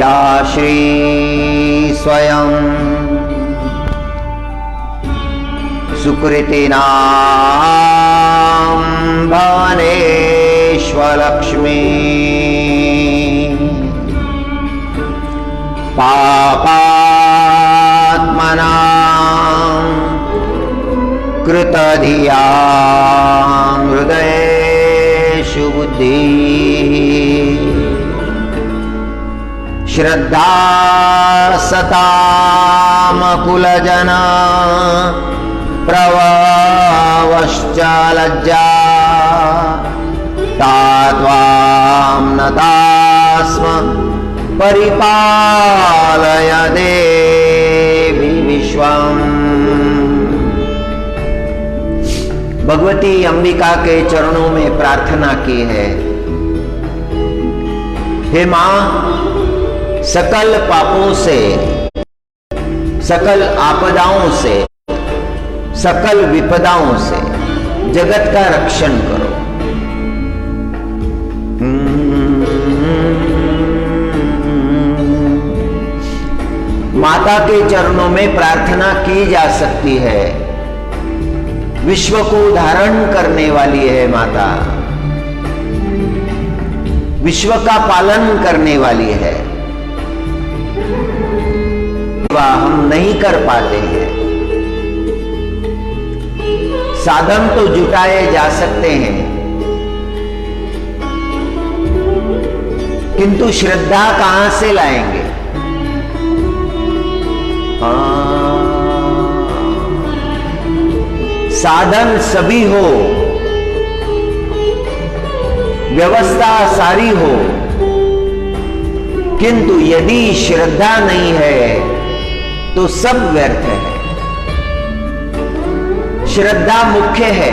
या श्री स्वयं सुकृतिनां भवनेष्वलक्ष्मी पापात्मनां कृतधियां हृदयेषु बुद्धि श्रद्धा सतामकुलजना प्रवश्च लज्जा तात्वां नतास्म परिपालय देवी विश्वम्। भगवती अंबिका के चरणों में प्रार्थना की है, हे मां, सकल पापों से, सकल आपदाओं से, सकल विपदाओं से जगत का रक्षण करो। माता के चरणों में प्रार्थना की जा सकती है। विश्व को धारण करने वाली है माता, विश्व का पालन करने वाली है। हम नहीं कर पाते हैं, साधन तो जुटाए जा सकते हैं, किंतु श्रद्धा कहां से लाएंगे? साधन सभी हो, व्यवस्था सारी हो, किंतु यदि श्रद्धा नहीं है तो सब व्यर्थ है। श्रद्धा मुख्य है।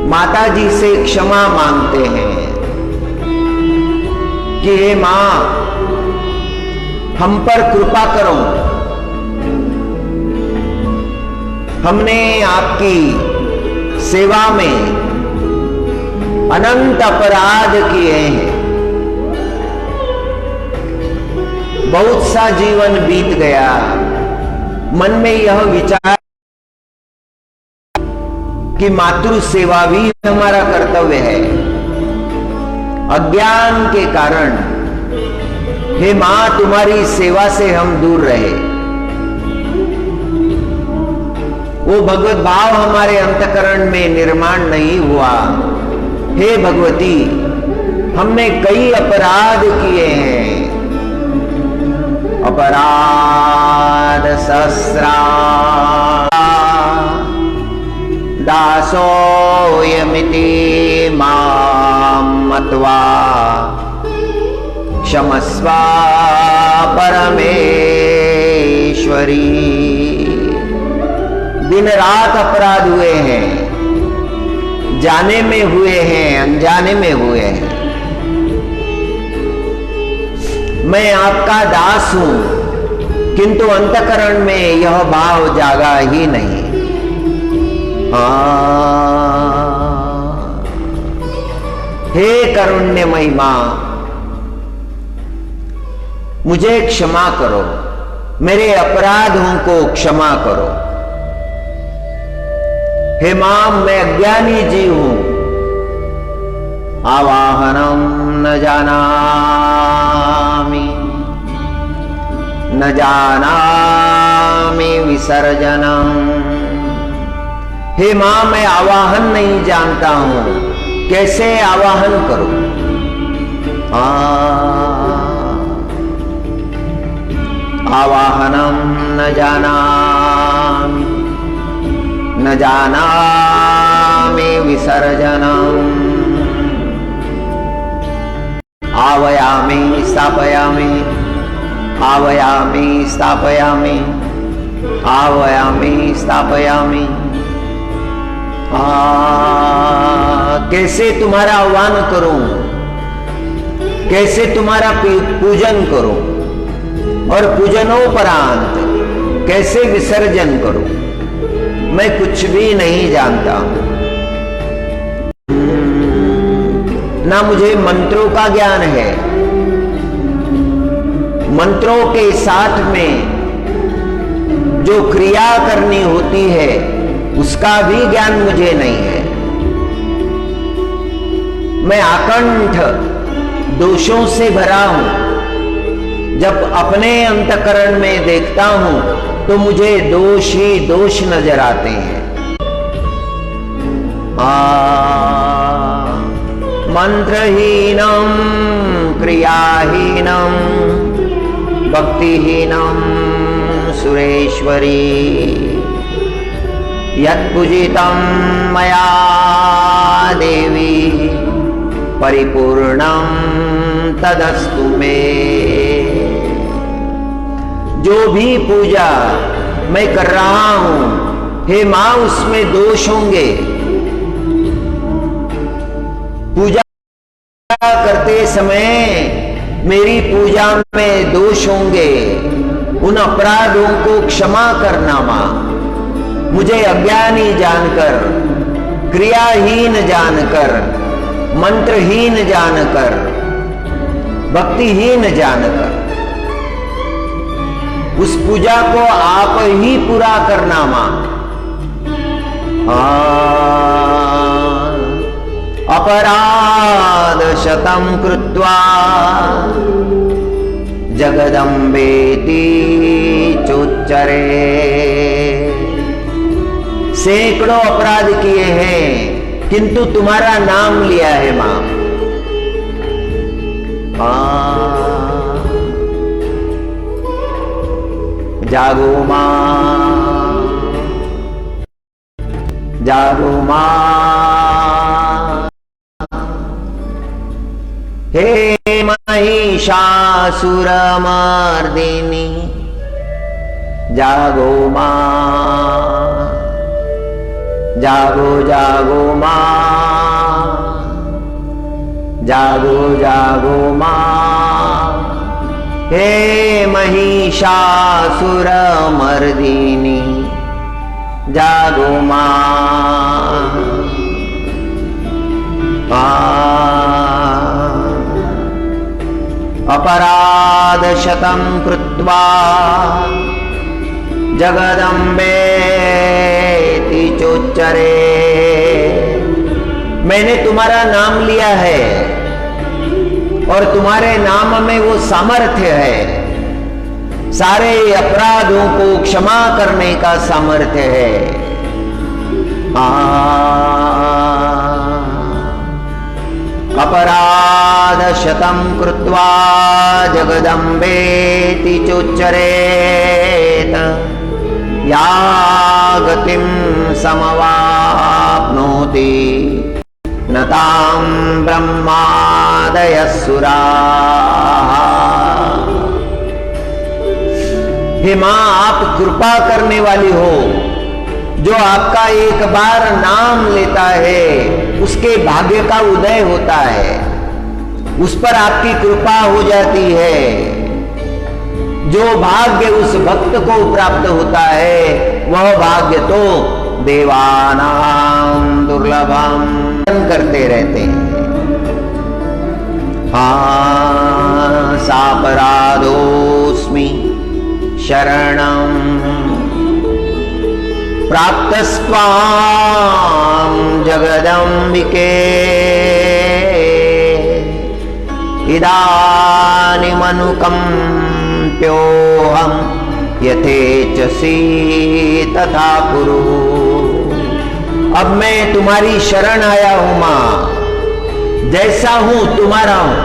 माता जी से क्षमा मांगते हैं कि हे मां, हम पर कृपा करो, हमने आपकी सेवा में अनंत अपराध किए हैं, बहुत सा जीवन बीत गया, मन में यह विचार कि मातृ सेवा भी हमारा कर्तव्य है। अज्ञान के कारण हे मां, तुम्हारी सेवा से हम दूर रहे। वो भगवत भाव हमारे अंतःकरण में निर्माण नहीं हुआ। हे भगवती, हमने कई अपराध किए हैं, अपराध सहस्रा दासोऽयमिति मां मत्वा क्षमस्व परमेश्वरी। दिन रात अपराध हुए हैं, जाने में हुए हैं, अनजाने में हुए हैं। मैं आपका दास हूं, किंतु अंतःकरण में यह भाव जागा ही नहीं। हे कारुण्यमयी मां, मुझे क्षमा करो, मेरे अपराधों को क्षमा करो। हे मां, मैं अज्ञानी जीव हूं, आवाहनम न जानामि, न जानामि विसर्जनम। हे मां, मैं आवाहन नहीं जानता हूं, कैसे आवाहन करूं? आवाहनम न जानामि, न जानामि विसर्जनम। आवयामि स्थापयामि, आवयामि स्थापयामि, आवयामि स्थापयामि। कैसे तुम्हारा आह्वान करूं, कैसे तुम्हारा पूजन करूं, और पूजनोपरांत कैसे विसर्जन करूं? मैं कुछ भी नहीं जानता हूं। ना मुझे मंत्रों का ज्ञान है। मंत्रों के साथ में जो क्रिया करनी होती है उसका भी ज्ञान मुझे नहीं है। मैं आकंठ दोषों से भरा हूं। जब अपने अंतःकरण में देखता हूं तो मुझे दोष ही दोष नजर आते हैं। मंत्रहीनम क्रियाहीनम भक्तिहीनम सुरेश्वरी यत्पूजितं मया देवी परिपूर्णं तदस्तु मे। जो भी पूजा मैं कर रहा हूं हे मां, उसमें दोष होंगे। पूजा करते समय मेरी पूजा में दोष होंगे। उन अपराधों को क्षमा करना मां। मुझे अज्ञानी जानकर, क्रियाहीन जानकर, मंत्रहीन जानकर, भक्तिहीन जानकर उस पूजा को आप ही पूरा करना मां। अपराध शतम कृत्वा जगदम्बेति चोच्चरे। सैकड़ों अपराध किए हैं किंतु तुम्हारा नाम लिया है मां। जागो मां, जागो मां। हे महिषासुरमर्दिनी जागो मां, जागो जागो मां, जागो जागो मां। हे महिषासुरमर्दिनी जागो मां। अपराध शतम कृत्वा जगदम्बेति चोच्चरे। मैंने तुम्हारा नाम लिया है और तुम्हारे नाम में वो सामर्थ्य है। सारे अपराधों को क्षमा करने का सामर्थ्य है। अपराध शतम कृत्वा जगदम्बेति चोच्चरेत या गतिं समवाप्नोति न तां ब्रह्मादयः सुराः। हे मां, आप कृपा करने वाली हो। जो आपका एक बार नाम लेता है उसके भाग्य का उदय होता है, उस पर आपकी कृपा हो जाती है। जो भाग्य उस भक्त को प्राप्त होता है वह भाग्य तो देवानां दुर्लभम करते रहते हैं। सापराधोस्मि शरणं प्राप्तस्त्वां जगदम्बिके। इदानीमनुकंप्योऽहं यथेच्छसि तथा कुरु। अब मैं तुम्हारी शरण आया हूं मां। जैसा हूं तुम्हारा हूं,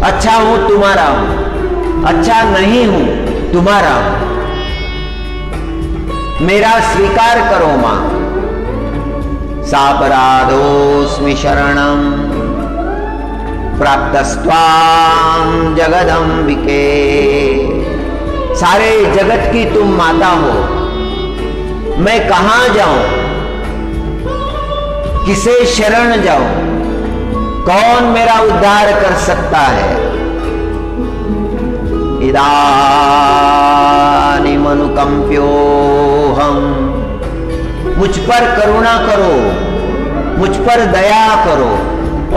अच्छा हूं तुम्हारा हूं, अच्छा नहीं हूं तुम्हारा हूं। मेरा स्वीकार करो मां। सापराधोस्मि शरणं प्राप्तस्त्वां जगदम्बिके। सारे जगत की तुम माता हो। मैं कहां जाऊं, किसे शरण जाऊं, कौन मेरा उद्धार कर सकता है। इदानीमनुकंप्योऽहं, मुझ पर करुणा करो। मुझ पर दया करो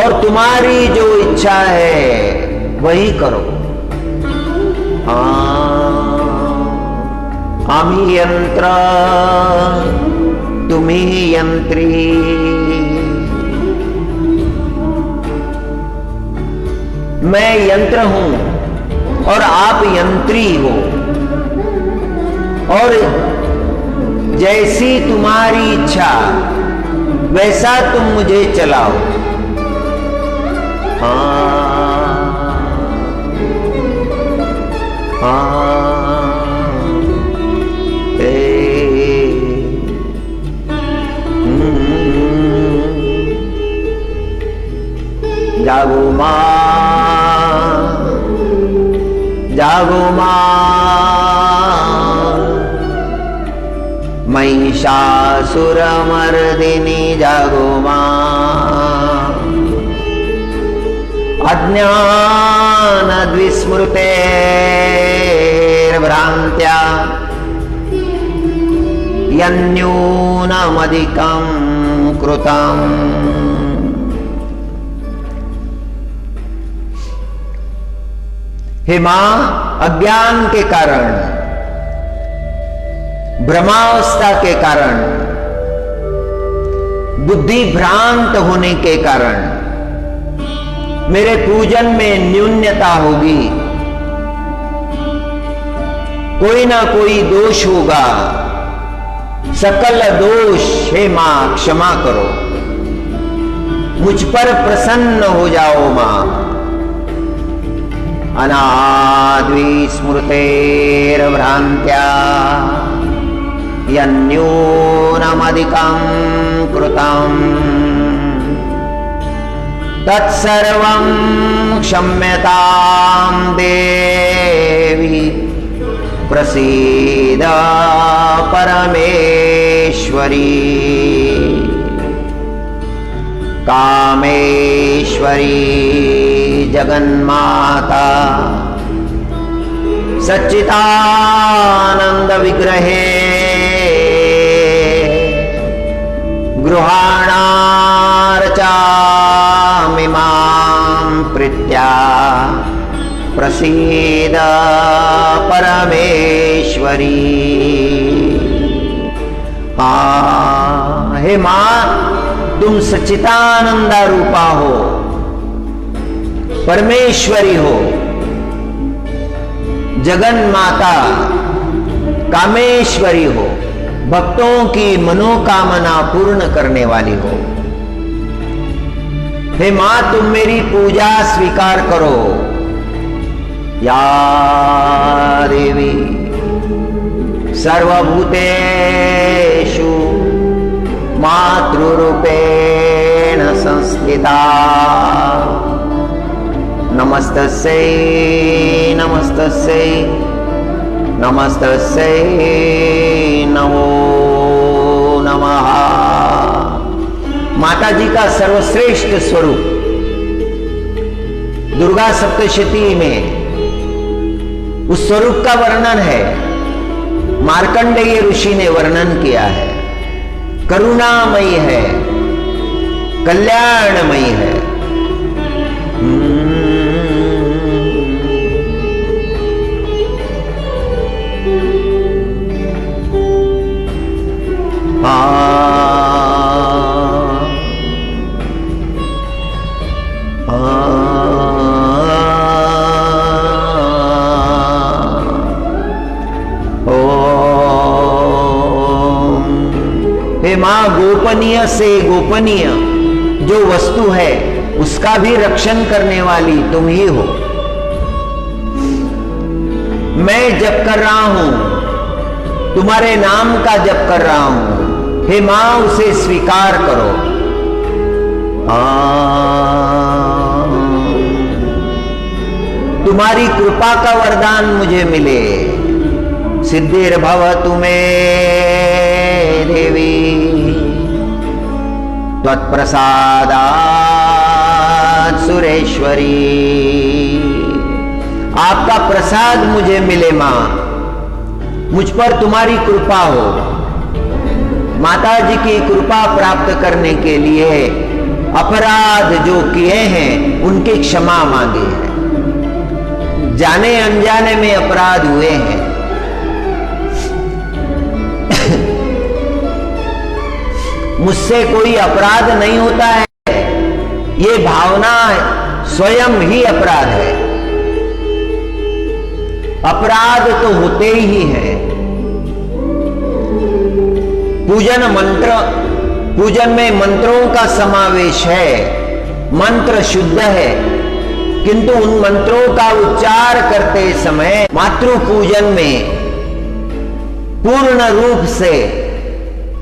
और तुम्हारी जो इच्छा है वही करो। आमी यंत्र तुम्ही यंत्री, मैं यंत्र हूं और आप यंत्री हो, और जैसी तुम्हारी इच्छा वैसा तुम मुझे चलाओ। जागो मां, जागो मां, महिषासुरमर्दिनी जागो मां, अज्ञानद्विस्मृतेर्भ्रान्त्या यन्यूनमधिकं कृतम्। हे मां, अज्ञान के कारण, भ्रमावस्था के कारण, बुद्धि भ्रांत होने के कारण मेरे पूजन में न्यूनता होगी, कोई ना कोई दोष होगा। सकल दोष हे मां क्षमा करो, मुझ पर प्रसन्न हो जाओ मां। अनाद्विस्मृतेर्भ्रान्त्या यन्यूनमधिकं कृतम् तत्सर्वं क्षम्यतां देवी, प्रसीद परमेश्वरी, कामेश्वरी जगन्माता, सच्चिदानंद विग्रहे गृहाणार्चामि मां प्रीत्या, प्रसीद परमेश्वरी। हे मां, तुम सच्चिदानंदा रूपा हो, परमेश्वरी हो, जगन माता, कामेश्वरी हो, भक्तों की मनोकामना पूर्ण करने वाली हो। हे मां, तुम मेरी पूजा स्वीकार करो। या देवी सर्वभूतेषु मातृरूपेण संस्थिता, नमस्तस्यै नमस्तस्यै नमस्तस्यै नमो नमः। माता जी का सर्वश्रेष्ठ स्वरूप दुर्गा सप्तशती में उस स्वरूप का वर्णन है, मार्कंडेय ऋषि ने वर्णन किया है। करुणामयी है, कल्याणमयी है। हे मां, गोपनीय से गोपनीय जो वस्तु है उसका भी रक्षण करने वाली तुम ही हो। मैं जप कर रहा हूं, तुम्हारे नाम का जप कर रहा हूं। हे मां, उसे स्वीकार करो। तुम्हारी कृपा का वरदान मुझे मिले। सिद्धिर्भवतु मे देवी, त्वत्प्रसादात् सुरेश्वरी। आपका प्रसाद मुझे मिले मां, मुझ पर तुम्हारी कृपा हो। माता जी की कृपा प्राप्त करने के लिए अपराध जो किए हैं उनकी क्षमा मांगी है। जाने अनजाने में अपराध हुए हैं, मुझसे कोई अपराध नहीं होता है, ये भावना स्वयं ही अपराध है। अपराध तो होते ही है। पूजन में मंत्रों का समावेश है, मंत्र शुद्ध है, किंतु उन मंत्रों का उच्चार करते समय मातृ पूजन में पूर्ण रूप से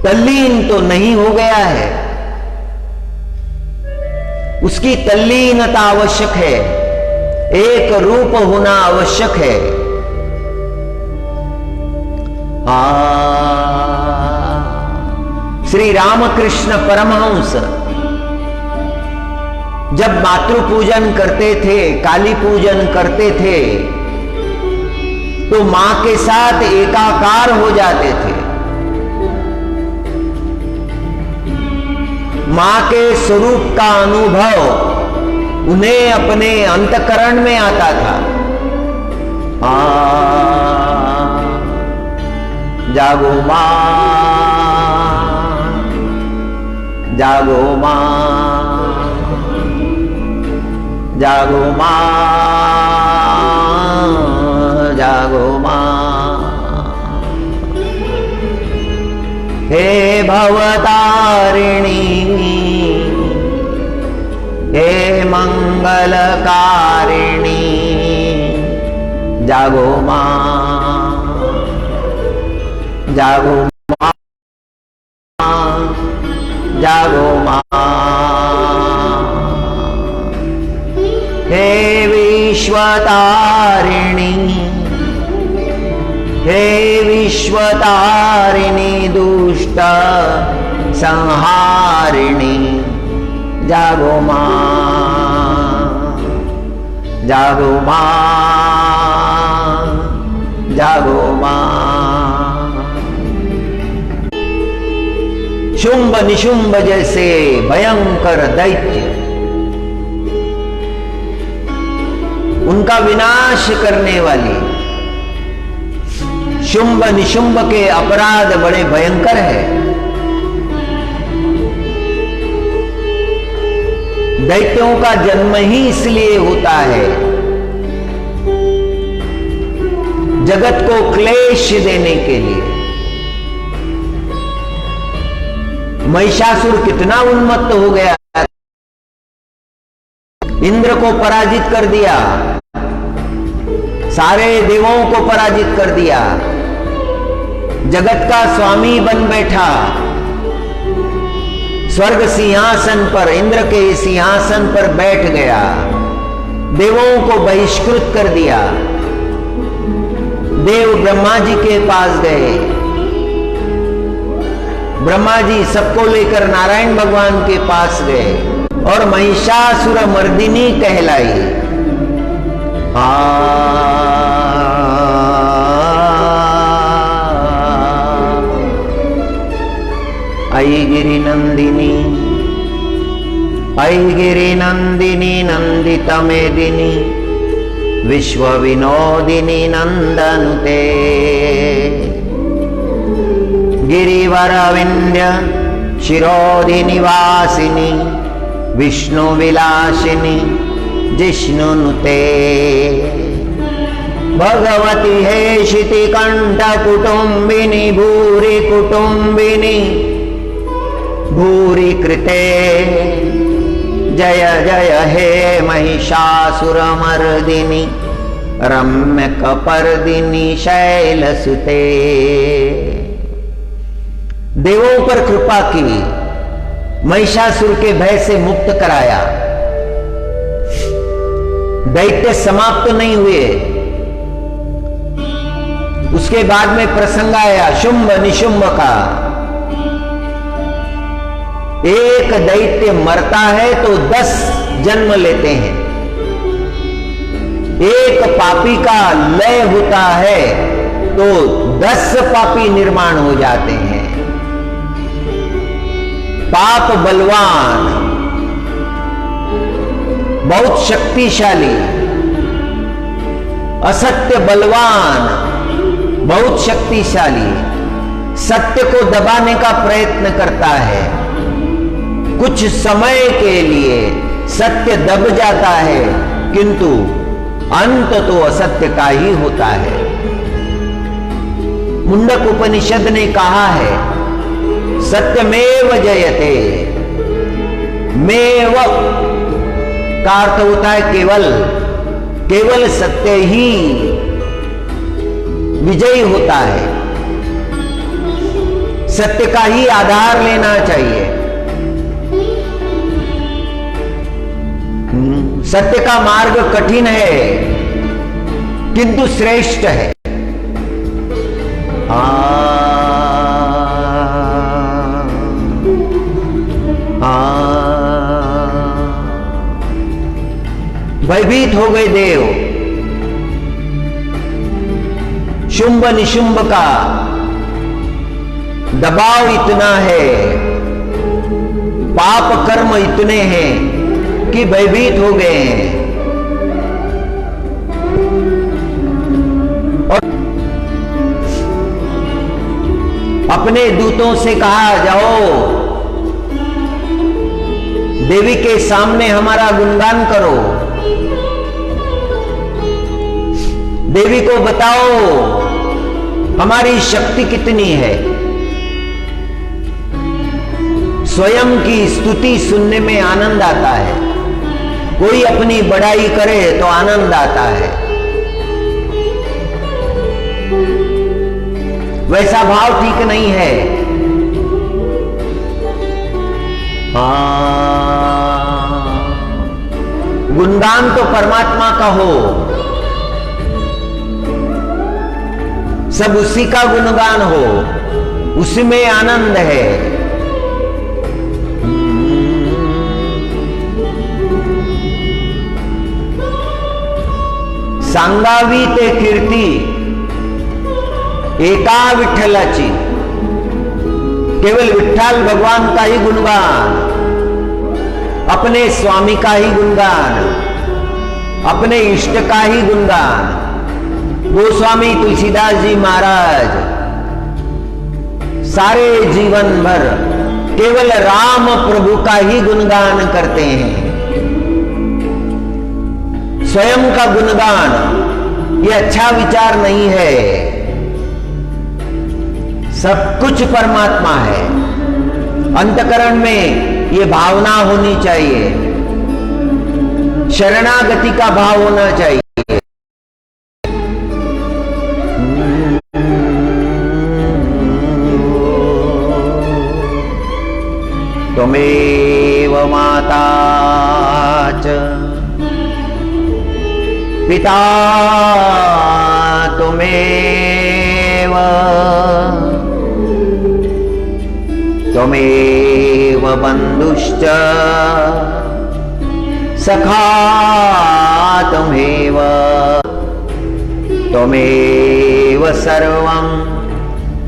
तल्लीन तो नहीं हो गया है, उसकी तल्लीनता आवश्यक है, एक रूप होना आवश्यक है। श्री रामकृष्ण परमहंस जब मातृ पूजन करते थे, काली पूजन करते थे, तो मां के साथ एकाकार हो जाते थे। मां के स्वरूप का अनुभव उन्हें अपने अंतकरण में आता था। जागो मां, जागो मां, जागो मां, जागो मां। हे भवतारिणी, हे मंगलकारिणी, जागो मां, जागो मां, जागो मां। हे विश्वतारिणी, हे विश्वतारिणी, दुष्ट संहारिणी, जागो मां, जागो मां, जागो मां। शुंभ निशुंभ जैसे भयंकर दैत्य, उनका विनाश करने वाली शुंभ निशुंभ के अपराध बड़े भयंकर है। दैत्यों का जन्म ही इसलिए होता है, जगत को क्लेश देने के लिए। महिषासुर कितना उन्मत्त हो गया, इंद्र को पराजित कर दिया, सारे देवों को पराजित कर दिया, जगत का स्वामी बन बैठा। स्वर्ग सिंहासन पर, इंद्र के सिंहासन पर बैठ गया, देवों को बहिष्कृत कर दिया। देव ब्रह्मा जी के पास गए, ब्रह्मा जी सबको लेकर नारायण भगवान के पास गए और महिषासुर मर्दिनी कहलाई। आई गिरि नंदिनी, आई गिरि नंदिनी, नंदित मेदिनी, विश्व विनोदिनी नंदनुते। गिरिवर विंध्य शिरोधि निवासिनी, विष्णु विलासिनी, जिष्णुनुते। भगवती हे शितिकंठ कुटुंबिनी, भूरि कुटुंबिनी, भूरि कृते। जय जय हे महिषासुरमर्दिनी, रम्य कपर्दिनी, शैलसुते। देवों पर कृपा की, महिषासुर के भय से मुक्त कराया। दैत्य समाप्त नहीं हुए, उसके बाद में प्रसंग आया शुंभ निशुंभ का। एक दैत्य मरता है तो 10 जन्म लेते हैं, एक पापी का लय होता है तो 10 पापी निर्माण हो जाते हैं। पाप बलवान, बहुत शक्तिशाली, असत्य बलवान, बहुत शक्तिशाली, सत्य को दबाने का प्रयत्न करता है। कुछ समय के लिए सत्य दब जाता है, किंतु अंत तो असत्य का ही होता है। मुंडक उपनिषद ने कहा है, सत्यमेव जयते। मेव का अर्थ होता है केवल, केवल सत्य ही विजयी होता है। सत्य का ही आधार लेना चाहिए। सत्य का मार्ग कठिन है, किंतु श्रेष्ठ है। भयभीत हो गए देव। शुंभ निशुंभ का दबाव इतना है, पाप कर्म इतने हैं कि भयभीत हो गए हैं। और अपने दूतों से कहा, जाओ देवी के सामने हमारा गुणगान करो, देवी को बताओ हमारी शक्ति कितनी है। स्वयं की स्तुति सुनने में आनंद आता है। कोई अपनी बड़ाई करे तो आनंद आता है। वैसा भाव ठीक नहीं है। गुणगान तो परमात्मा का हो, सब उसी का गुणगान हो, उसी में आनंद है। सांगावी ते कीर्ती एका विठ्ठलाची, केवल विठ्ठल भगवान का ही गुणगान, अपने स्वामी का ही गुणगान, अपने इष्ट का ही गुणगान। गोस्वामी तुलसीदास जी महाराज सारे जीवन भर केवल राम प्रभु का ही गुणगान करते हैं। स्वयं का गुणगान ये अच्छा विचार नहीं है। सब कुछ परमात्मा है। अंतकरण में ये भावना होनी चाहिए, शरणागति का भाव होना चाहिए। त्वमेव माता च पिता त्वमेव, त्वमेव बन्धुश्च सखा त्वमेव, त्वमेव सर्वं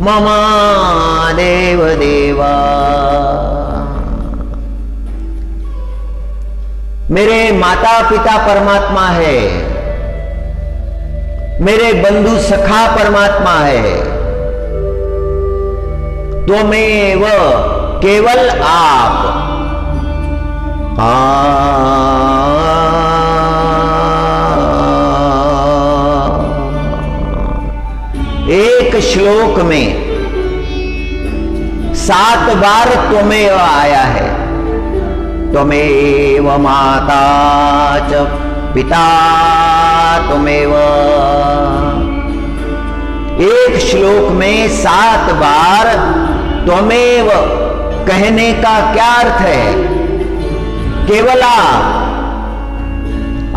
मम देव देवा। मेरे माता पिता परमात्मा है, मेरे बंधु सखा परमात्मा है। त्वमेव केवल आप। एक श्लोक में 7 बार त्वमेव आया है। त्वमेव माता च पिता त्वमेव। एक श्लोक में 7 बार त्वमेव कहने का क्या अर्थ है? केवल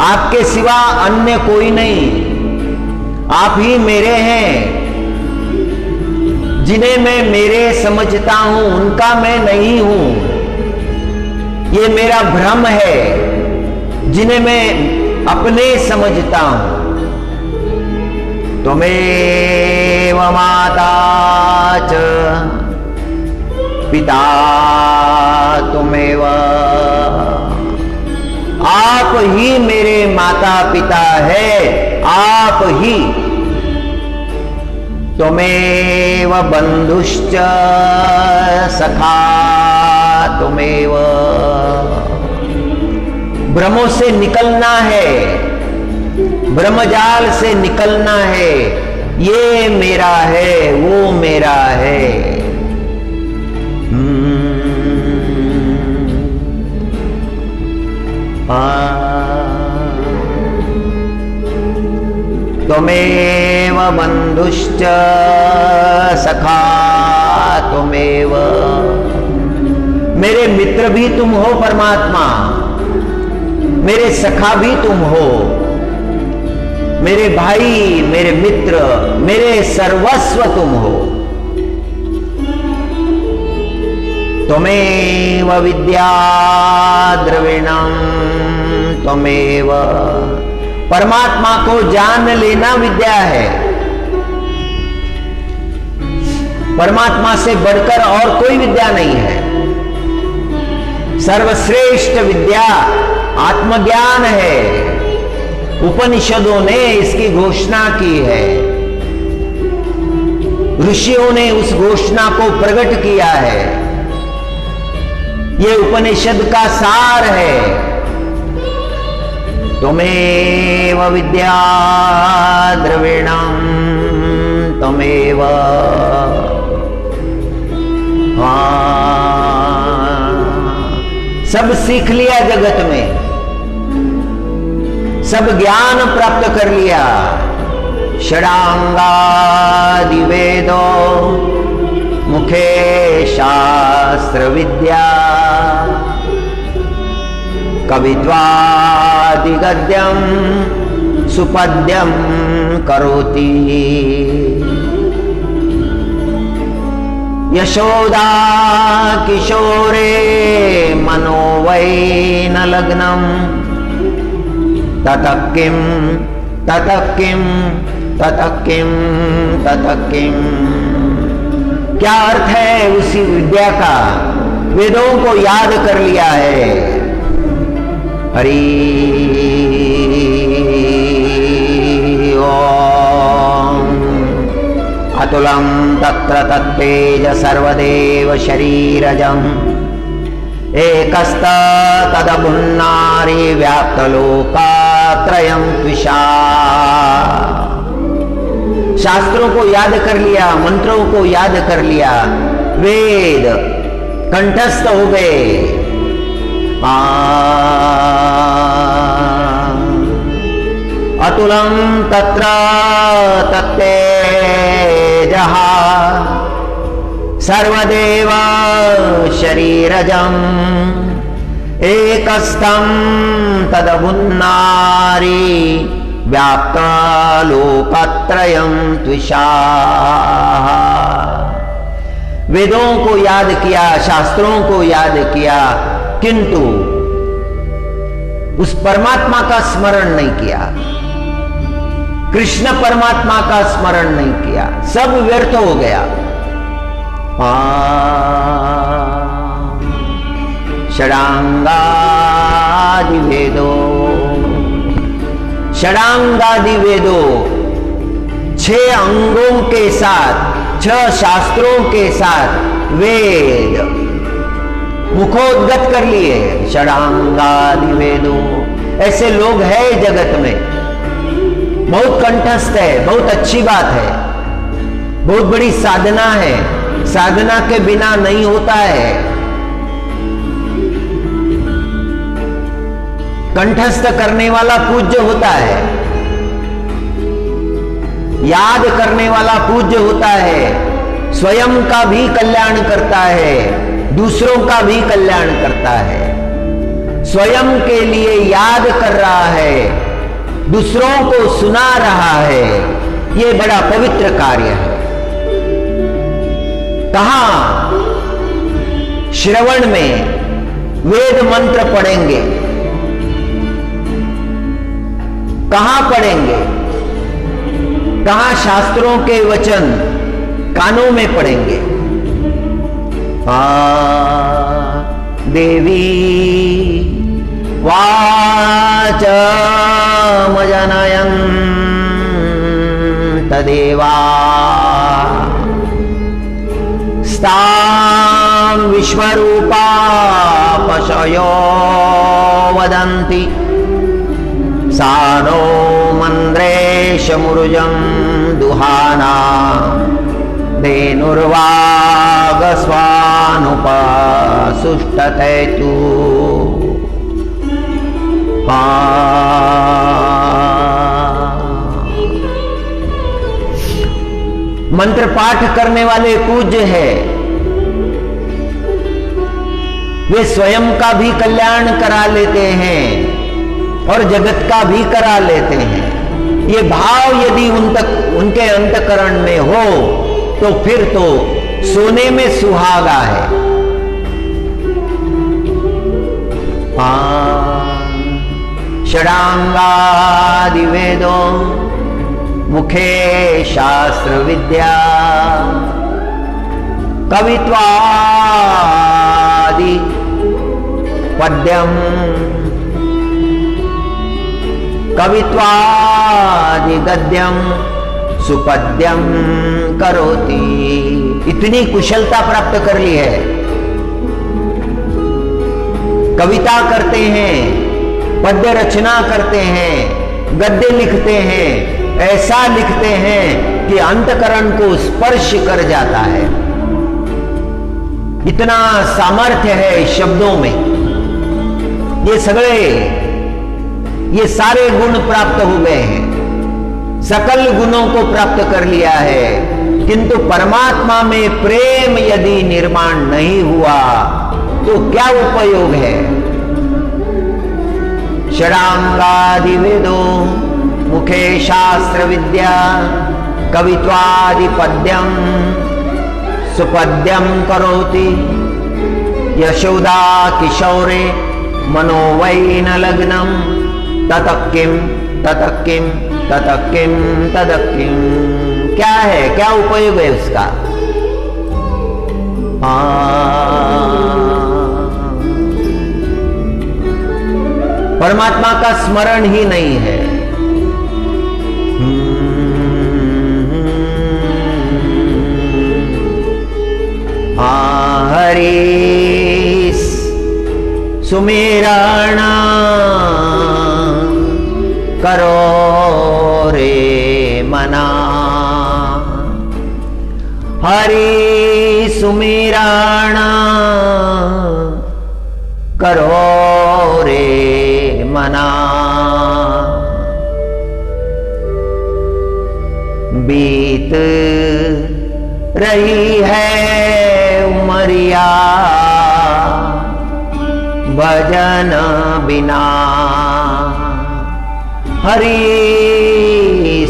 आपके सिवा अन्य कोई नहीं, आप ही मेरे हैं। जिन्हें मैं मेरे समझता हूं उनका मैं नहीं हूं, ये मेरा भ्रम है। जिन्हें मैं अपने समझता हूं, त्वमेव माता च पिता तुमेव, आप ही मेरे माता पिता है, आप ही। तुमेव बंधुश्च सखा तुमेव, भ्रमों से निकलना है, ब्रह्मजाल से निकलना है, ये मेरा है वो मेरा है। तुमेव बंधुश्च सखा तुमेव, मेरे मित्र भी तुम हो परमात्मा, मेरे सखा भी तुम हो, मेरे भाई, मेरे मित्र, मेरे सर्वस्व तुम हो। त्वमेव विद्या द्रविणम त्वमेव, परमात्मा को जान लेना विद्या है। परमात्मा से बढ़कर और कोई विद्या नहीं है। सर्वश्रेष्ठ विद्या आत्मज्ञान है। उपनिषदों ने इसकी घोषणा की है, ऋषियों ने उस घोषणा को प्रकट किया है। ये उपनिषद का सार है। त्वमेव विद्या द्रविणम त्वमेव, सब सीख लिया जगत में, सब ज्ञान प्राप्त कर लिया। षडांगादि वेदो मुखे शास्त्र विद्या, कवित्वादि गद्यम सुपद्यम करोति। यशोदा किशोरे मनो वै न लग्नम, ततः किम ततः किम ततः किम ततः किम। क्या अर्थ है उसी विद्या का? वेदों को याद कर लिया है। हरि ओम। अतुलम तत्र तत्तेज सर्वदेव शरीरजम्, एकस्त तदभुन्नारि व्याप्तलोकात्रयं त्विषा। शास्त्रों को याद कर लिया, मंत्रों को याद कर लिया, वेद कंठस्थ हो गए। अतुलम तत्र तत्तेजः सर्वदेव शरीरजम्, एकस्थं तदभुन्नारि व्याप्तलोकत्रयं त्विषा। वेदों को याद किया, शास्त्रों को याद किया, किंतु उस परमात्मा का स्मरण नहीं किया, कृष्ण परमात्मा का स्मरण नहीं किया, सब व्यर्थ हो गया। षडांगादि वेदो, षडांगादि वेदों 6 अंगों के साथ, 6 शास्त्रों के साथ वेद मुखोद्गत कर लिए। षडांगादि वेदों, ऐसे लोग हैं जगत में, बहुत कंठस्थ है, बहुत अच्छी बात है, बहुत बड़ी साधना है, साधना के बिना नहीं होता है। कंठस्थ करने वाला पूज्य होता है, याद करने वाला पूज्य होता है, स्वयं का भी कल्याण करता है, दूसरों का भी कल्याण करता है। स्वयं के लिए याद कर रहा है, दूसरों को सुना रहा है, ये बड़ा पवित्र कार्य है। कहां? श्रवण में वेद मंत्र पढ़ेंगे, कहां पढ़ेंगे? कहां शास्त्रों के वचन कानों में पढ़ेंगे? देवी वाचमजनयन्त देवा स्तां विश्वरूपा पशयो वदन्ति सा नो मन्द्रेशमुरुजं दुहाना धेनुर्वागस्वानुपसुष्टते तु मंत्र पाठ करने वाले पूज्य है, वे स्वयं का भी कल्याण करा लेते हैं और जगत का भी करा लेते हैं। ये भाव यदि उनके अंतकरण में हो तो फिर तो सोने में सुहागा है। षडांगादि वेदों मुखे शास्त्र विद्या कवित्वादि पद्यम कवित्वादि गद्यम सुपद्यम करोति। इतनी कुशलता प्राप्त कर ली है, कविता करते हैं, पद्य रचना करते हैं, गद्य लिखते हैं, ऐसा लिखते हैं कि अंतकरण को स्पर्श कर जाता है। इतना सामर्थ्य है शब्दों में। ये सारे गुण प्राप्त हो गए हैं, सकल गुणों को प्राप्त कर लिया है, किंतु परमात्मा में प्रेम यदि निर्माण नहीं हुआ तो क्या उपयोग है। षडांगादि वेदों मुखे शास्त्र विद्या कवित्वादि पद्यम सुपद्यम करोति यशोदा किशोरे मनोवैन लग्नम ततक्किम ततक्किम ततक्किम तदक्किम। क्या है, क्या उपयोग है उसका। परमात्मा का स्मरण ही नहीं है। हरि सुमिरण करो रे मना, हरि सुमिरण करो रे मना। बीत रही है उमरिया भजन बिना, हरि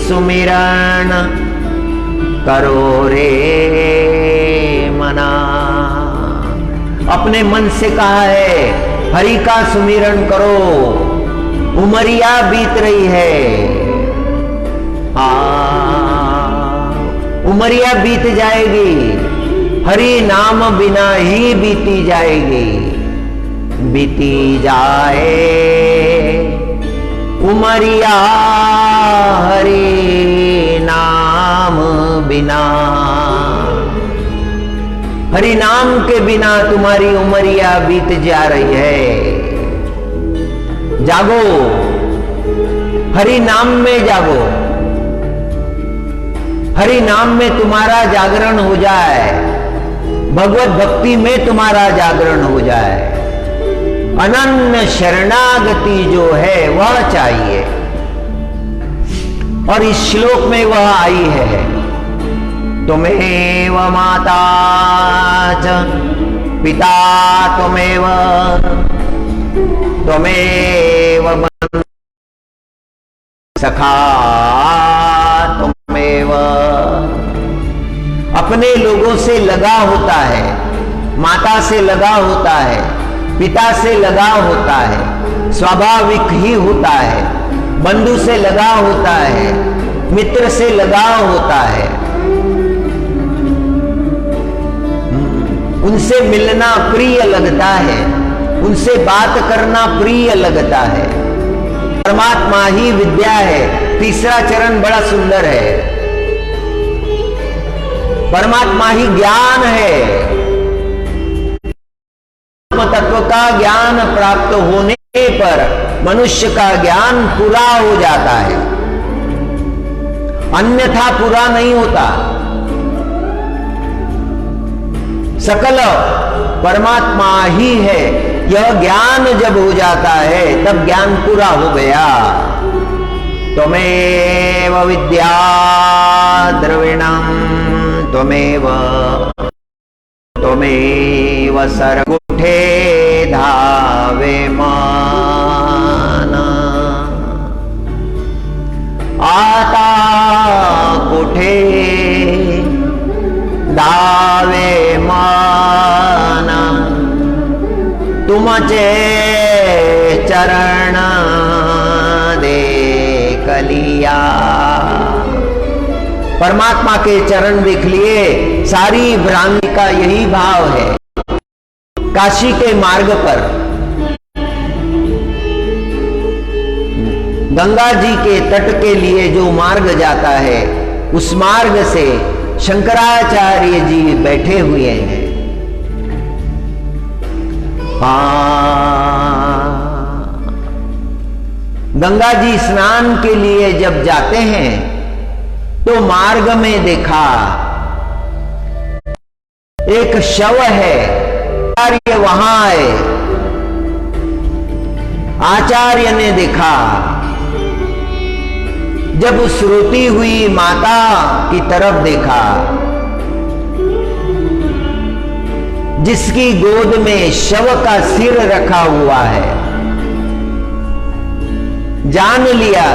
सुमिरन करो रे मना। अपने मन से कहा है हरि का सुमिरन करो, उमरिया बीत रही है। उमरिया बीत जाएगी, हरि नाम बिना ही बीती जाएगी। बीती जाए उमरिया हरि नाम बिना, हरि नाम के बिना तुम्हारी उमरिया बीत जा रही है। जागो, हरि नाम में जागो, हरि नाम में तुम्हारा जागरण हो जाए, भगवत भक्ति में तुम्हारा जागरण हो जाए। अनन्य शरणागति जो है वह चाहिए, और इस श्लोक में वह आई है। तुमेव माता च पिता तुमेव, तुमेव सखा तुमेव। अपने लोगों से लगा होता है, माता से लगा होता है, पिता से लगा होता है, स्वाभाविक ही होता है। बंधु से लगा होता है, मित्र से लगा होता है। उनसे मिलना प्रिय लगता है, उनसे बात करना प्रिय लगता है। परमात्मा ही विद्या है। तीसरा चरण बड़ा सुंदर है। परमात्मा ही ज्ञान है। तत्व का ज्ञान प्राप्त होने पर मनुष्य का ज्ञान पूरा हो जाता है, अन्यथा पूरा नहीं होता। सकल परमात्मा ही है। यह ज्ञान जब हो जाता है तब ज्ञान पूरा हो गया। त्वमेव विद्या द्रविणं त्वमेव सर्वकुठे धावे मान आता कुठे धावे मान तुमचे चरण देख लिया। परमात्मा के चरण देख लिए। सारी भ्रांति का यही भाव है। काशी के मार्ग पर गंगा जी के तट के लिए जो मार्ग जाता है, उस मार्ग से शंकराचार्य जी बैठे हुए हैं। गंगा जी स्नान के लिए जब जाते हैं तो मार्ग में देखा एक शव है। आचार्य वहां आए। आचार्य ने देखा, जब उस रोती हुई माता की तरफ देखा जिसकी गोद में शव का सिर रखा हुआ है, जान लिया,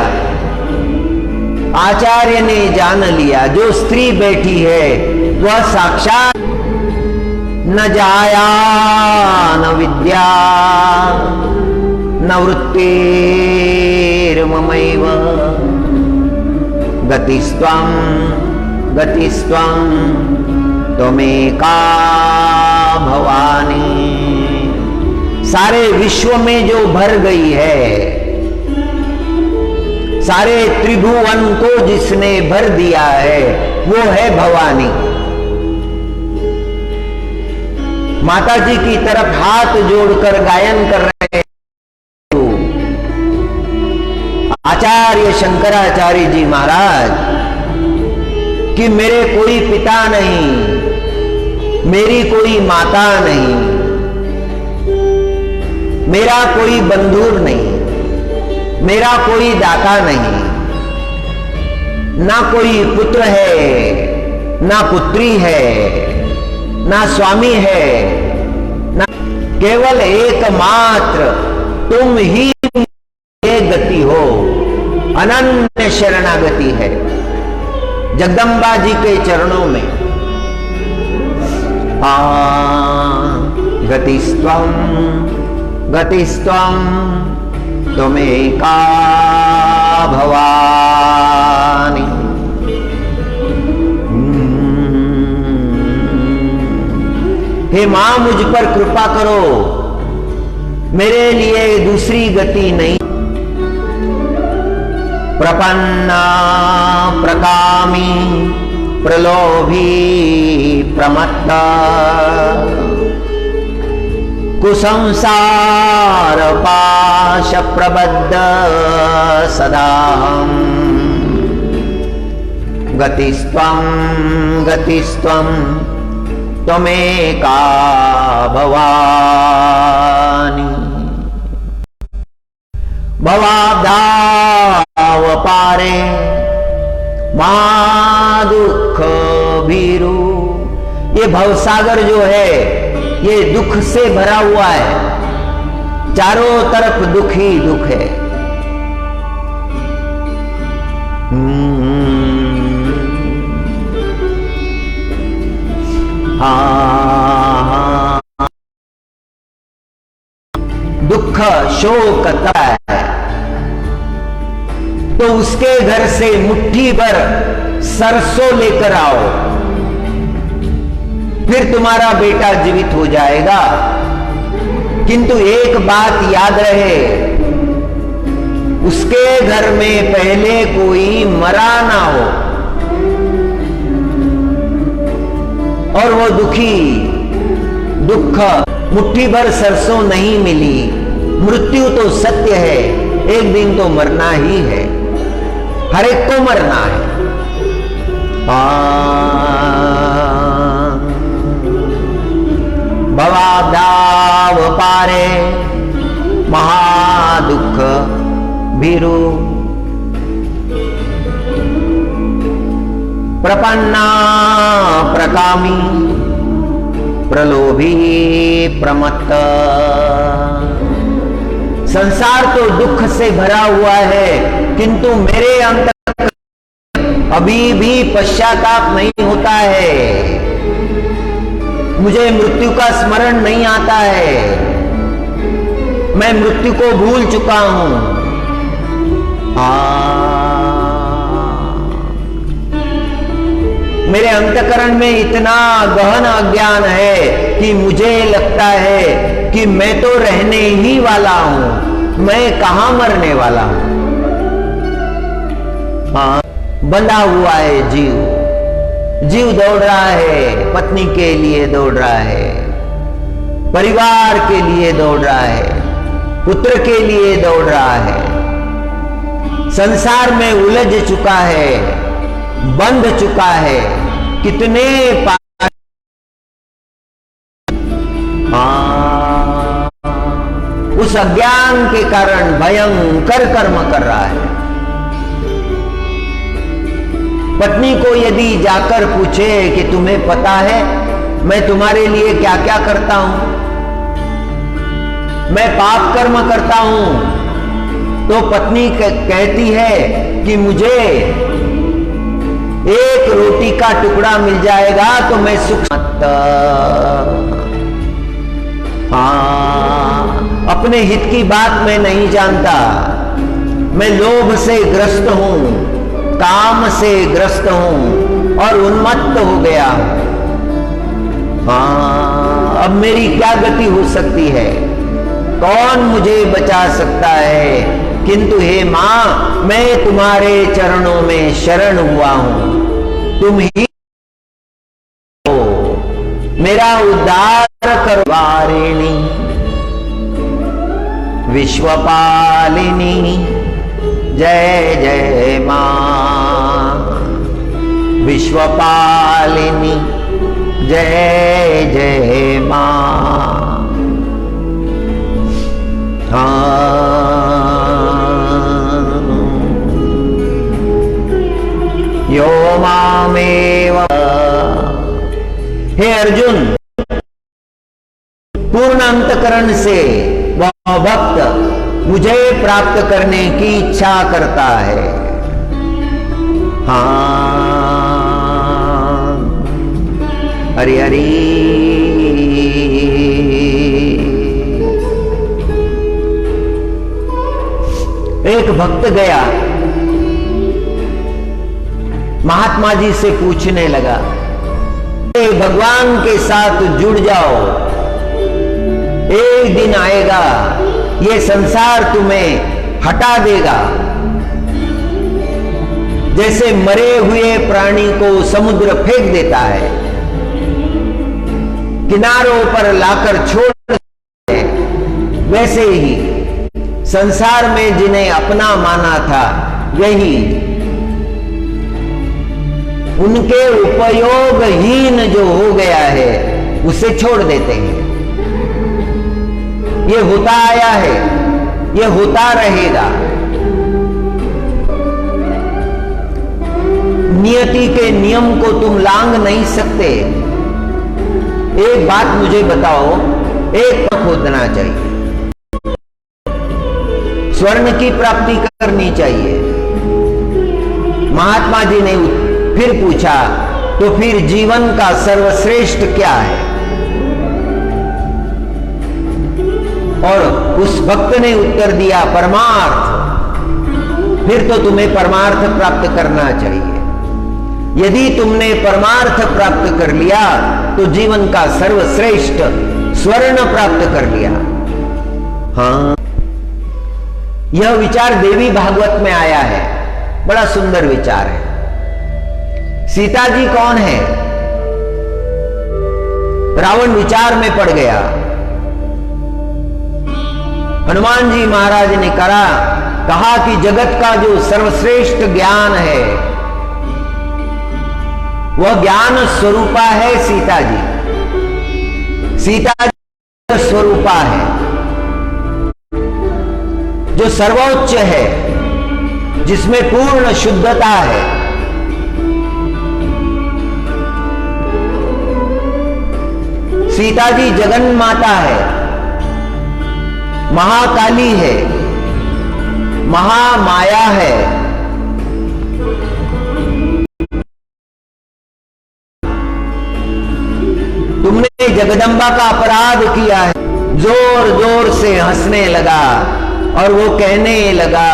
आचार्य ने जान लिया जो स्त्री बैठी है वह साक्षात न जाया न विद्या न वृत्तिर्ममैव गतिस्त्वं त्वमेका भवानी। सारे विश्व में जो भर गई है, सारे त्रिभुवन को जिसने भर दिया है वो है भवानी। माता जी की तरफ हाथ जोड़कर गायन कर रहे हैं आचार्य शंकराचार्य जी महाराज कि मेरे कोई पिता नहीं, मेरी कोई माता नहीं, मेरा कोई बंधु नहीं, मेरा कोई दाता नहीं, ना कोई पुत्र है, ना पुत्री है, ना स्वामी है, ना केवल एकमात्र तुम ही गति हो। अनन्य शरणागति है जगदम्बा जी के चरणों में। गतिस्त्वं त्वमेका भवानी। हे मां, मुझ पर कृपा करो, मेरे लिए दूसरी गति नहीं। प्रपन्ना प्रकामी प्रलोभी प्रमत्ता कुसंसार पाश प्रबद्ध सदाहं गतिस्त्वं त्वमेका भवानी। भवाब्धाव पारे मा दुख भीरु। ये भवसागर जो है ये दुख से भरा हुआ है, चारों तरफ दुख ही दुख है। दुख शोक है तो उसके घर से मुट्ठी भर सरसों लेकर आओ, फिर तुम्हारा बेटा जीवित हो जाएगा। किंतु एक बात याद रहे, उसके घर में पहले कोई मरा ना हो और वो दुख मुट्ठी भर सरसों नहीं मिली। मृत्यु तो सत्य है, एक दिन तो मरना ही है, हर एक को मरना है। भवाब्दाव पारे महादुख भीरु, प्रपन्ना प्रकामी प्रलोभी प्रमत्त। संसार तो दुख से भरा हुआ है, किंतु मेरे अंतर अभी भी पश्चाताप नहीं होता है। मुझे मृत्यु का स्मरण नहीं आता है, मैं मृत्यु को भूल चुका हूं। मेरे अंतकरण में इतना गहन अज्ञान है कि मुझे लगता है कि मैं तो रहने ही वाला हूं, मैं कहां मरने वाला हूं। बंधा हुआ है जीव दौड़ रहा है, पत्नी के लिए दौड़ रहा है, परिवार के लिए दौड़ रहा है, पुत्र के लिए दौड़ रहा है, संसार में उलझ चुका है, बंध चुका है। कितने उस अज्ञान के कारण भयंकर कर्म कर रहा है। पत्नी को यदि जाकर पूछे कि तुम्हें पता है मैं तुम्हारे लिए क्या क्या करता हूं, मैं पाप कर्म करता हूं, तो पत्नी कहती है कि मुझे एक रोटी का टुकड़ा मिल जाएगा तो मैं सुख। अपने हित की बात मैं नहीं जानता, मैं लोभ से ग्रस्त हूं, काम से ग्रस्त हूं और उन्मत्त हो गया हूं। अब मेरी क्या गति हो सकती है, कौन मुझे बचा सकता है। किंतु हे मां, मैं तुम्हारे चरणों में शरण हुआ हूं, तुम ही हो, मेरा उद्धार करो। वारिणी विश्वपालिनी जय जय मां, विश्वपालिनी जय जय मां। यो मामेव। हे अर्जुन, पूर्ण अंतकरण से वह भक्त मुझे प्राप्त करने की इच्छा करता है। हरि हरि। एक भक्त गया, महात्मा जी से पूछने लगा, भगवान के साथ जुड़ जाओ, एक दिन आएगा ये संसार तुम्हें हटा देगा। जैसे मरे हुए प्राणी को समुद्र फेंक देता है, किनारों पर लाकर छोड़ देता है, वैसे ही संसार में जिन्हें अपना माना था, यही उनके उपयोगहीन जो हो गया है उसे छोड़ देते हैं। ये होता आया है, ये होता रहेगा। नियति के नियम को तुम लांघ नहीं सकते। एक बात मुझे बताओ, एक तो खोदना चाहिए, स्वर्ण की प्राप्ति करनी चाहिए। महात्मा जी ने फिर पूछा, तो फिर जीवन का सर्वश्रेष्ठ क्या है? और उस भक्त ने उत्तर दिया, परमार्थ। फिर तो तुम्हें परमार्थ प्राप्त करना चाहिए। यदि तुमने परमार्थ प्राप्त कर लिया तो जीवन का सर्वश्रेष्ठ स्वर्ण प्राप्त कर लिया। हाँ, यह विचार देवी भागवत में आया है, बड़ा सुंदर विचार है। सीता जी कौन है? रावण विचार में पड़ गया। हनुमान जी महाराज ने कहा कि जगत का जो सर्वश्रेष्ठ ज्ञान है वह ज्ञान स्वरूपा है सीता जी। सीता जी स्वरूपा है जो सर्वोच्च है, जिसमें पूर्ण शुद्धता है। सीता जी जगन माता है, महाकाली है, महामाया है। तुमने जगदम्बा का अपराध किया है। जोर जोर से हंसने लगा और वो कहने लगा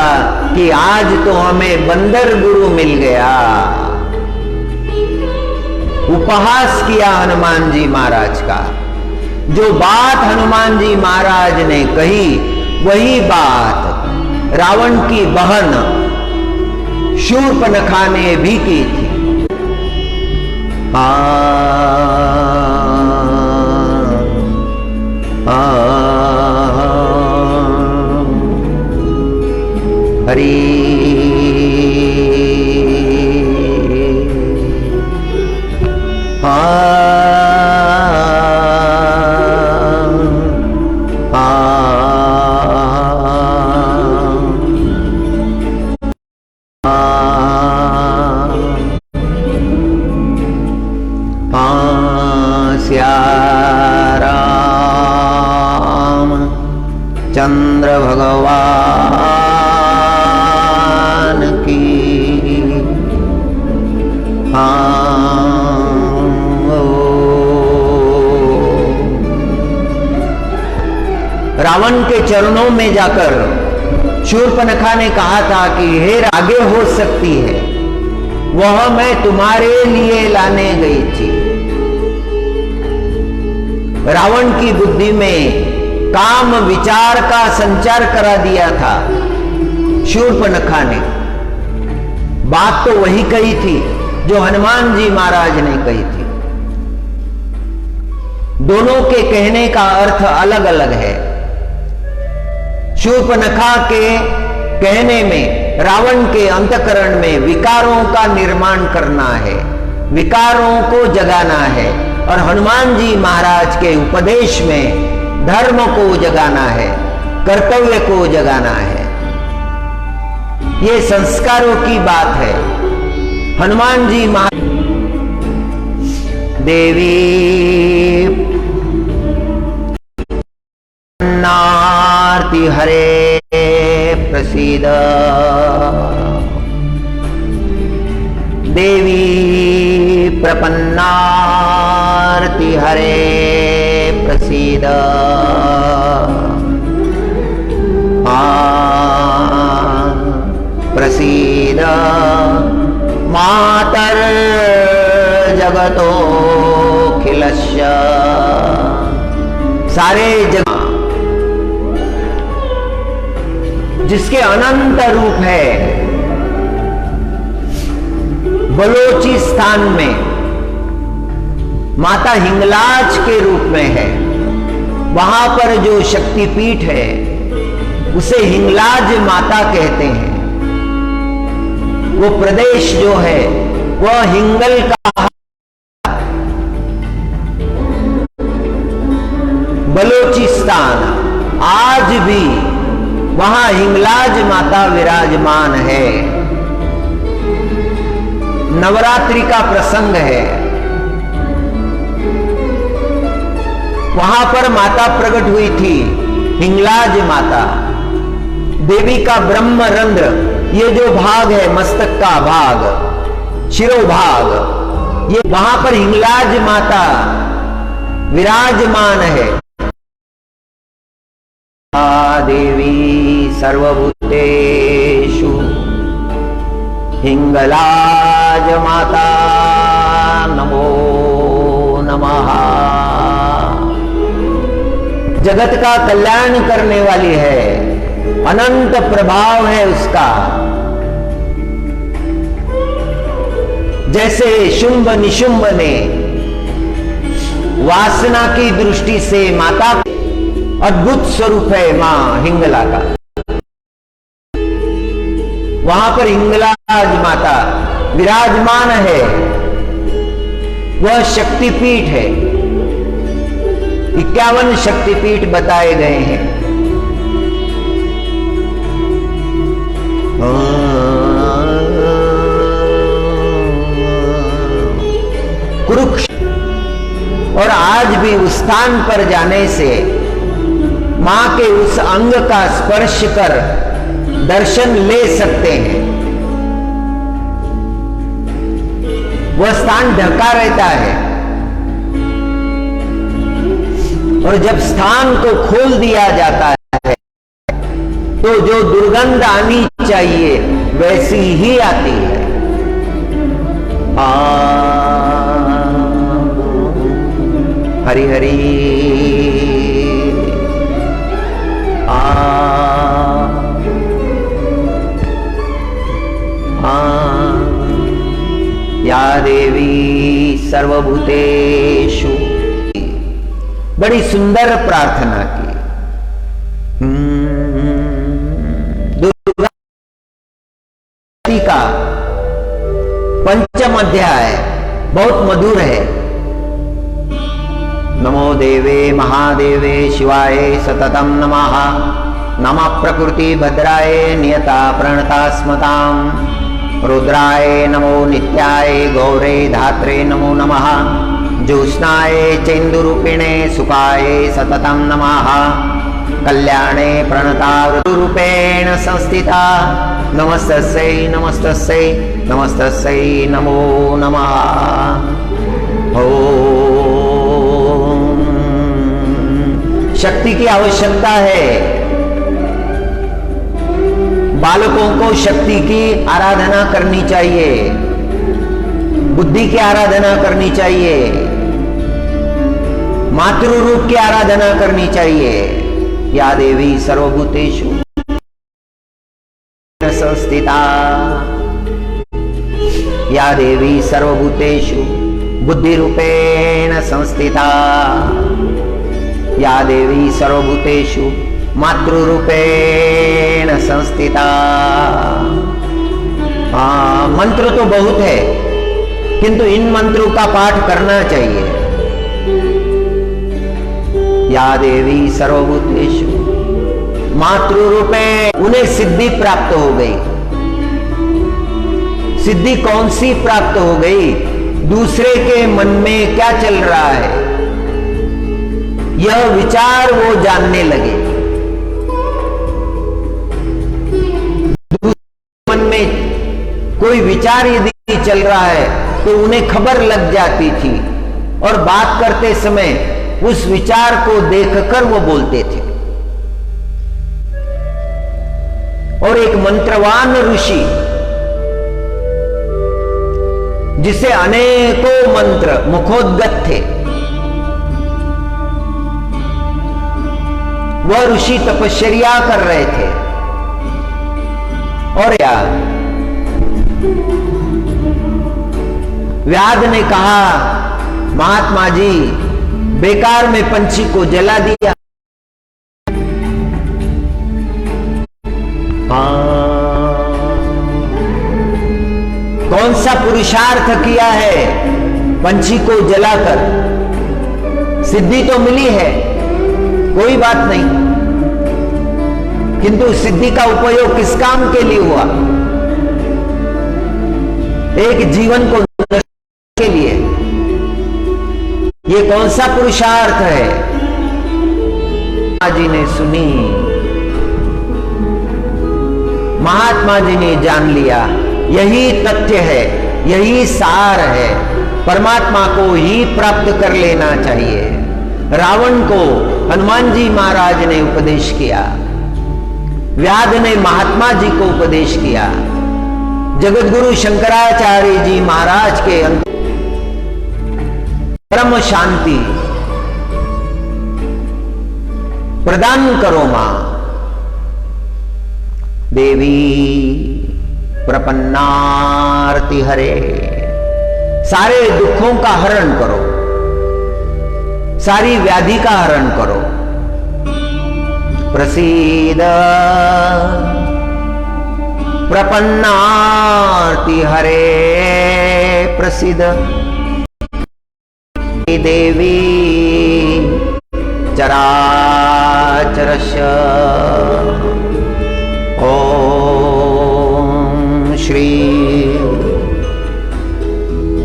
कि आज तो हमें बंदर गुरु मिल गया। उपहास किया हनुमान जी महाराज का। जो बात हनुमान जी महाराज ने कही वही बात रावण की बहन शूर्पणखा ने भी की थी। हरि चंद्र भगवान की। रावण के चरणों में जाकर शूर्पणखा ने कहा था कि हे आगे हो सकती है, वह मैं तुम्हारे लिए लाने गई थी। रावण की बुद्धि में काम विचार का संचार करा दिया था शूर्पणखा ने। बात तो वही कही थी जो हनुमान जी महाराज ने कही थी। दोनों के कहने का अर्थ अलग अलग है। शूर्पणखा के कहने में रावण के अंतःकरण में विकारों का निर्माण करना है, विकारों को जगाना है, और हनुमान जी महाराज के उपदेश में धर्म को जगाना है, कर्तव्य को जगाना है। ये संस्कारों की बात है। हनुमान जी देवी नार्ति हरे प्रसीद, देवी प्रपन्नार्ति हरे प्रसीद। प्रसीद मातर जगतोऽखिलस्य। सारे जगत जिसके अनंत रूप है, बलोचिस्तान में माता हिंगलाज के रूप में है। वहां पर जो शक्तिपीठ है उसे हिंगलाज माता कहते हैं। वो प्रदेश जो है वह हिंगल का बलोचिस्तान, आज भी वहां हिंगलाज माता विराजमान है। नवरात्रि का प्रसंग है, वहां पर माता प्रकट हुई थी, हिंगलाज माता। देवी का ब्रह्मरंध्र, ये जो भाग है मस्तक का भाग, शिरोभाग, ये वहां पर हिंगलाज माता विराजमान है। देवी सर्वभूतेषु हिंगलाज राजमाता नमो नमः। जगत का कल्याण करने वाली है, अनंत प्रभाव है उसका। जैसे शुंभ निशुंभ ने वासना की दृष्टि से माता, अद्भुत स्वरूप है मां हिंगला का। वहां पर हिंगला माता विराजमान है, वह शक्तिपीठ है। 51 शक्तिपीठ बताए गए हैं। कुरुक्षेत्र, और आज भी उस स्थान पर जाने से मां के उस अंग का स्पर्श कर दर्शन ले सकते हैं। वह स्थान ढका रहता है, और जब स्थान को खोल दिया जाता है तो जो दुर्गंध आनी चाहिए वैसी ही आती है। हरि हरि या देवी सर्वभूतेषु। बड़ी सुंदर प्रार्थना की। दुर्गा का पंचम अध्याय बहुत मधुर है। नमो देवे महादेवे शिवाय सततम नमः। नमः प्रकृति भद्राय नियता प्रणता स्मताम। रुद्राय नमो नित्याय गौरे धात्रे नमो नमः। ज्योत्स्नाय चेन्दुरूपिणे सुखाय सततम नमः। कल्याणे प्रणता ऋतुरूपेण संस्थिता। नमस्तस्यै नमस्तस्यै नमस्तस्यै नमो नमः। ओम। शक्ति की आवश्यकता है। बालकों को शक्ति की आराधना करनी चाहिए, बुद्धि की आराधना करनी चाहिए, मातृ रूप की आराधना करनी चाहिए। या देवी सर्वभूतेषु संस्थिता। या देवी सर्वभूतेषु बुद्धि रूपेण संस्थिता। या देवी सर्वभूतेषु मातृ रूपेण संस्थिता। मंत्र तो बहुत है, किंतु इन मंत्रों का पाठ करना चाहिए। या देवी सर्वभूतेषु मातृ रूपेण। उन्हें सिद्धि प्राप्त हो गई। सिद्धि कौन सी प्राप्त हो गई? दूसरे के मन में क्या चल रहा है यह विचार वो जानने लगे। दूसरे मन में कोई विचार यदि चल रहा है तो उन्हें खबर लग जाती थी, और बात करते समय उस विचार को देखकर वो बोलते थे। और एक मंत्रवान ऋषि जिसे अनेकों मंत्र मुखोद्गत थे, वह ऋषि तपश्चर्या कर रहे थे। और व्याध ने कहा, महात्मा जी बेकार में पंछी को जला दिया। कौन सा पुरुषार्थ किया है पंछी को जलाकर? सिद्धि तो मिली है, कोई बात नहीं, किंतु सिद्धि का उपयोग किस काम के लिए हुआ? एक जीवन को नष्ट के लिए। ये कौन सा पुरुषार्थ है? जी ने सुनी, महात्मा जी ने जान लिया, यही तथ्य है, यही सार है। परमात्मा को ही प्राप्त कर लेना चाहिए। रावण को हनुमान जी महाराज ने उपदेश किया, व्याध ने महात्मा जी को उपदेश किया। जगतगुरु शंकराचार्य जी महाराज के परम शांति प्रदान करो मां। देवी प्रपन्नार्ति हरे, सारे दुखों का हरण करो, सारी व्याधि का हरण करो। प्रसीद प्रपन्नार्ति हरे, प्रसीद देवी चराचरस्य। ओम श्री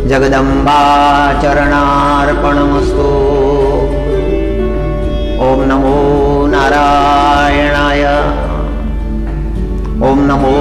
जगदम्बा चरणार्पणमस्तु। ओम नमो नारायणाय, ओम नमो